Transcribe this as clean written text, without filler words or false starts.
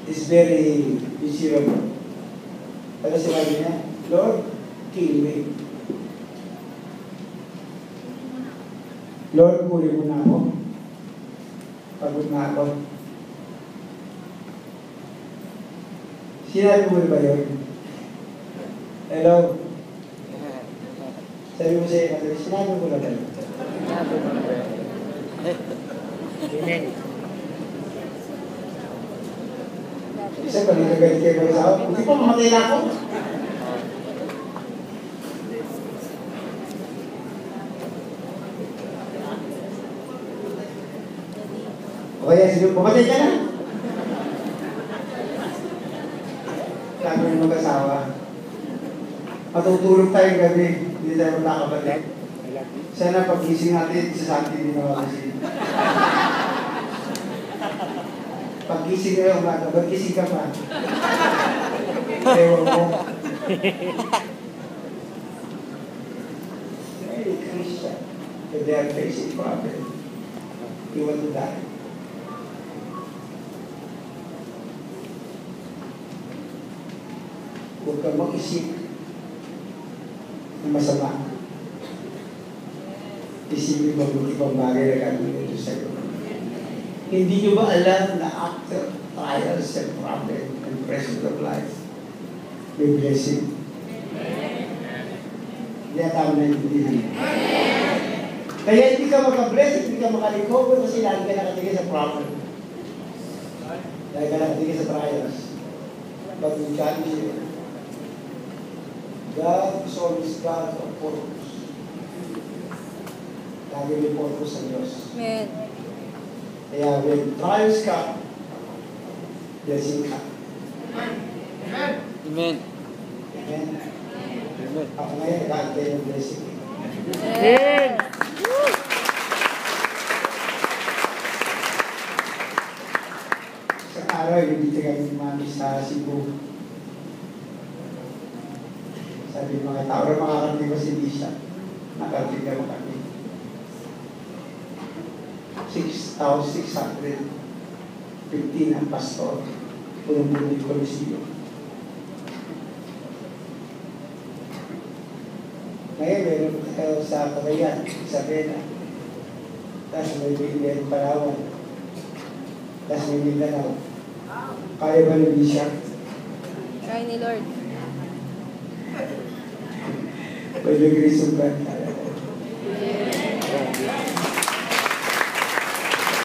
is very miserable. Pero sinabi niya, Lord, kill me. Lord, huli mo na ako. Pagod na ako. Sinabi mo ba yun? Hello? Sabi mo sa iyo, sinabi mo na ba yun? Amen. Isa pa nagagalit kayo mga sao? Hindi pa mamatay na ako. O kaya, sige, pumatay ka na. Sabi ng mag-asawa, matutulog tayong gabi, hindi tayo magkakabalik. Sana pag-gising natin, sasabi din ako kasi. Pag-gising kayo, umaga, pag-gising ka pa. Ewan mo. Very Christian. But they are facing problem. You want to die. Huwag kang mag-isip na masama. Isipin mo kung ibang bagay na gagawin ito sa'yo. Hindi nyo ba alam na after trials and problems and pressures of life, may blessing? Hindi tama na yung kaya hindi ka makabless, hindi ka makarecover kasi lagi ka nakatingin sa problem. Lagi ka nakatingin sa trials. But we challenge you. God is always God of purpose. Lagi may purpose sa Diyos. Amen. Kaya when trials come, blessing come. Amen. Amen. Amen. Ako ngayon, nag-aantay ng blessing. Amen. Sa araw, hindi kami mami sa Cebu. Sabi mga tao, makakarating ko si Lisa. Nakarating naman kami. 6,615 ang pastor. Punong-puno yung Coliseo. Ngayon, meron tayo sa Cagayan, Isabela. Tapos may Palawan. Tapos may Mindanao. Kaya ba ng Bishop? Try ni Lord. By the grace of God.